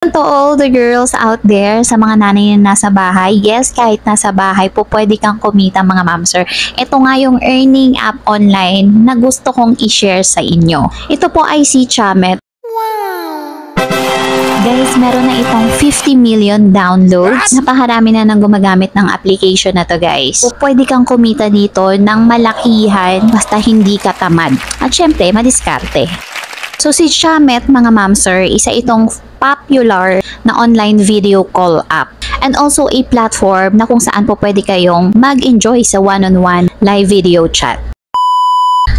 To all the girls out there, sa mga nanay na nasa bahay, yes, kahit nasa bahay po, pwede kang kumita mga mamsir. Ito nga yung earning app online na gusto kong i-share sa inyo. Ito po ay si Chamet. Guys, meron na itong 50 million downloads. Napakarami na nang gumagamit ng application na to, guys. So, pwede kang kumita dito ng malakihan basta hindi ka tamad. At syempre, madiskarte. So, si Chamet, mga mamsir, isa itong popular na online video call app. And also a platform na kung saan po pwede kayong mag-enjoy sa one-on-one live video chat.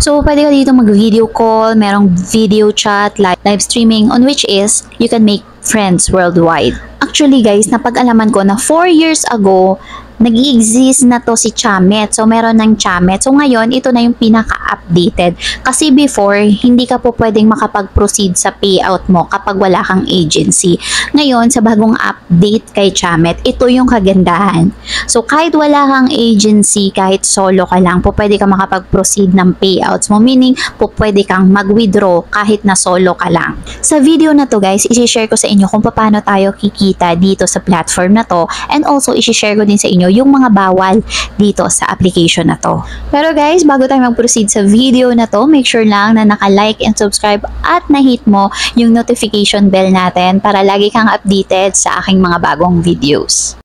So, pwede ka dito mag-video call, merong video chat, live streaming, on which is, you can make friends worldwide. Actually guys, napag-alaman ko na 4 years ago, nag-i-exist na to si Chamet. So, meron ng Chamet. So, ngayon, ito na yung pinaka-updated. Kasi before, hindi ka po pwedeng makapag-proceed sa payout mo kapag wala kang agency. Ngayon, sa bagong update kay Chamet, ito yung kagandahan. So, kahit wala kang agency, kahit solo ka lang, po pwede ka makapag-proceed ng payouts mo. Meaning, po pwede kang mag-withdraw kahit na solo ka lang. Sa video na to guys, isi-share ko sa inyo kung paano tayo kikita dito sa platform na to. And also, isi-share ko din sa inyo yung mga bawal dito sa application na to. Pero guys, bago tayo mag-proceed sa video na to, make sure lang na naka-like and subscribe at na-hit mo yung notification bell natin para lagi kang updated sa aking mga bagong videos.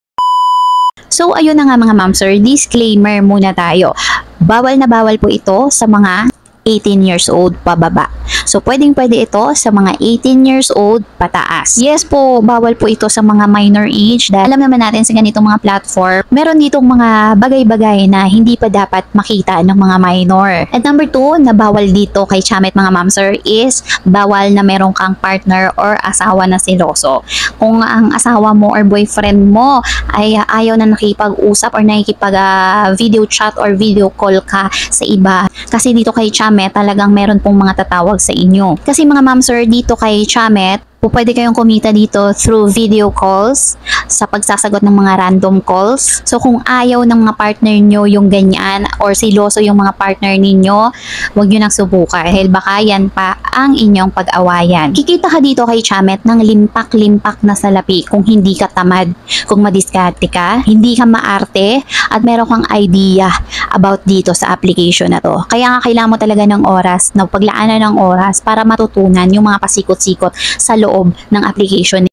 So, ayun na nga mga mamsir, disclaimer muna tayo. Bawal na bawal po ito sa mga 18 years old pababa. So, pwedeng-pwede ito sa mga 18 years old pataas. Yes po, bawal po ito sa mga minor age dahil alam naman natin sa ganitong mga platform, meron ditong mga bagay-bagay na hindi pa dapat makita ng mga minor. And number 2, na bawal dito kay Chamet mga mamsir is bawal na meron kang partner or asawa na seloso. Kung ang asawa mo or boyfriend mo ay ayaw na nakipag-usap or nakikipag video chat or video call ka sa iba. Kasi dito kay Chamet, talagang meron pong mga tatawag sa inyo. Kasi mga mamsir, dito kay Chamet, pwede kayong kumita dito through video calls sa pagsasagot ng mga random calls. So, kung ayaw ng mga partner nyo yung ganyan or siloso yung mga partner ninyo, huwag nyo nang subukan dahil baka yan pa ang inyong pag-awayan. Kikita ka dito kay Chamet ng limpak-limpak na salapi kung hindi ka tamad, kung madiskarte ka, hindi ka maarte, at meron kang idea about dito sa application na to. Kaya nga kailangan mo talaga ng oras, na paglaanan ng oras para matutunan yung mga pasikot-sikot sa loob ng application.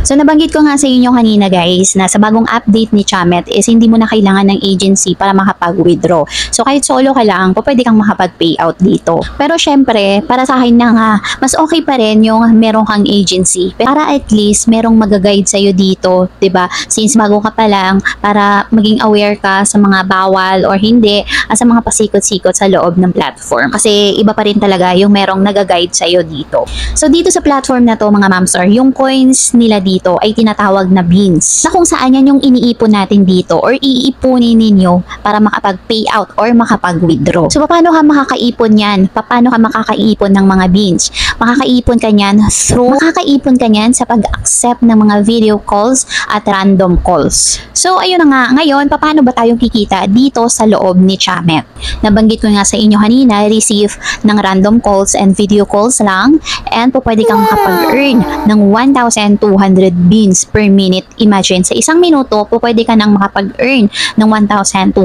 So, nabanggit ko nga sa inyo kanina guys na sa bagong update ni Chamet is hindi mo na kailangan ng agency para makapag-withdraw. So, kahit solo ka lang, pwede kang makapag-payout dito. Pero syempre, para sa akin na nga, mas okay pa rin yung meron kang agency. Para at least merong mag-guide sa'yo dito, 'di ba? Since bago ka pa lang, para maging aware ka sa mga bawal or hindi, sa mga pasikot-sikot sa loob ng platform. Kasi iba pa rin talaga yung merong nag-guide sa'yo dito. So, dito sa platform na to mga mamsir, yung coins nila dito ay tinatawag na beans, na kung saan yan yung iniipon natin dito or iipunin ninyo para makapag-payout or makapag-withdraw. So, paano ka makakaipon yan? Paano ka makakaipon ng mga beans? Makakaipon ka yan sa pag-accept ng mga video calls at random calls. So, ayun na nga. Ngayon, paano ba tayong kikita dito sa loob ni Chamet? Nabanggit ko nga sa inyo kanina, receive ng random calls and video calls lang, and pwede kang makapag-earn ng 1,200 beans per minute. Imagine, sa isang minuto, pwede ka nang makapag-earn ng 1,200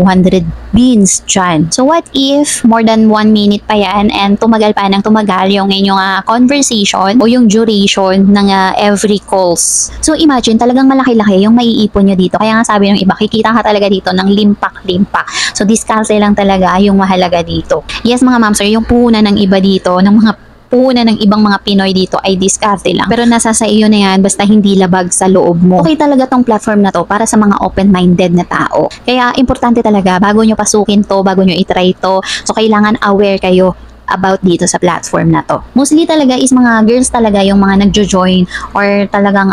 beans dyan. So, what if more than 1 minute pa yan and tumagal pa ng tumagal yung inyong conversation o yung duration ng every calls. So, imagine, talagang malaki-laki yung maiipon nyo dito. Kaya nga sabi ng iba, kikita ka talaga dito ng limpak-limpak. So, diskarte lang talaga yung mahalaga dito. Yes, mga mamsir, yung puhunan ng iba dito, ng mga puhunan ng ibang mga Pinoy dito ay diskarte lang. Pero nasa sa iyo na yan, basta hindi labag sa loob mo. Okay talaga tong platform na to para sa mga open-minded na tao. Kaya importante talaga, bago nyo pasukin to, bago nyo itry to, so kailangan aware kayo about dito sa platform na to. Mostly talaga is mga girls talaga yung mga nagjo-join or talagang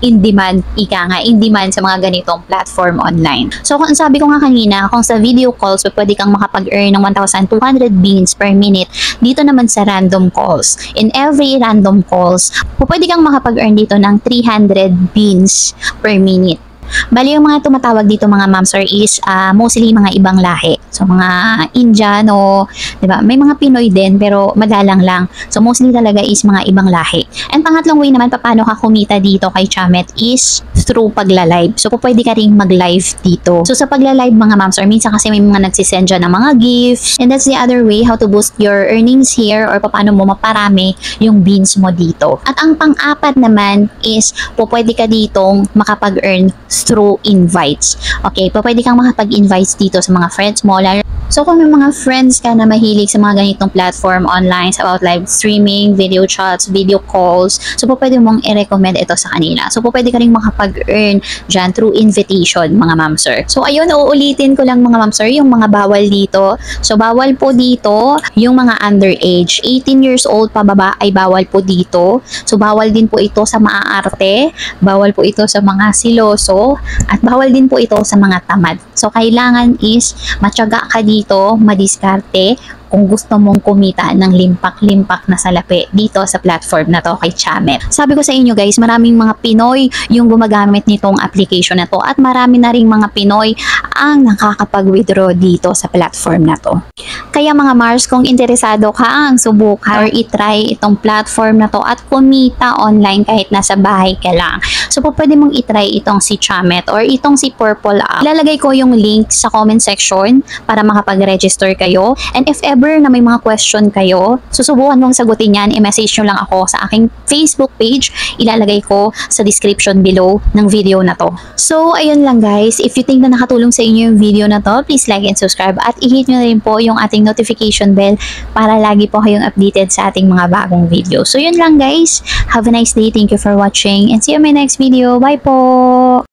in demand sa mga ganitong platform online. So, kung sabi ko nga kanina, kung sa video calls, pwede kang makapag-earn ng 1,200 beans per minute. Dito naman sa random calls. In every random calls, pwede kang makapag-earn dito ng 300 beans per minute. Bali yung mga tumatawag dito mga ma'am sir is mostly mga ibang lahi. So mga Indian o 'di ba? May mga Pinoy din pero madalang lang. So mostly talaga is mga ibang lahi. And pangatlong way naman paano ka kumita dito kay Chamet is through pagla-live. So pwede ka ring mag-live dito. So sa pagla-live mga ma'am sir, minsan kasi may mga nagsisend dyan ng mga gifts. And that's the other way how to boost your earnings here or paano mo maparami yung beans mo dito. At ang pang-apat naman is pwede ka ditong makapag-earn through invites. Okay, pwede kang makapag-invites dito sa mga friends mo. So kung may mga friends ka na mahilig sa mga ganitong platform online about live streaming, video chats, video calls, so pwede mong i-recommend ito sa kanila. So pwede ka rin makapag-earn dyan through invitation mga ma'am sir. So ayun, uulitin ko lang mga ma'am sir yung mga bawal dito. So bawal po dito yung mga underage. 18 years old pababa ay bawal po dito. So bawal din po ito sa maaarte, bawal po ito sa mga siloso, at bawal din po ito sa mga tamad. So kailangan is matyaga ka dito, madiskarte kung gusto mong kumita ng limpak-limpak na salapi dito sa platform na to kay Chamet. Sabi ko sa inyo guys, maraming mga Pinoy yung gumagamit nitong application na to at marami na ring mga Pinoy ang nakakapag-withdraw dito sa platform na to. Kaya mga Mars, kung interesado ka ang subukan or itry itong platform na to at kumita online kahit nasa bahay ka lang, so pwede mong itry itong si Chamet or itong si Purple App. Ilalagay ko yung link sa comment section para makapag-register kayo. And if ever na may mga question kayo, susubukan mong sagutin yan, i-message nyo lang ako sa aking Facebook page. Ilalagay ko sa description below ng video na to. So, ayun lang guys. If you think na nakatulong sa inyo yung video na to, please like and subscribe at i-hit nyo rin po yung ating notification bell para lagi po kayong updated sa ating mga bagong video. So, yun lang guys. Have a nice day. Thank you for watching and see you in my next video. Bye po!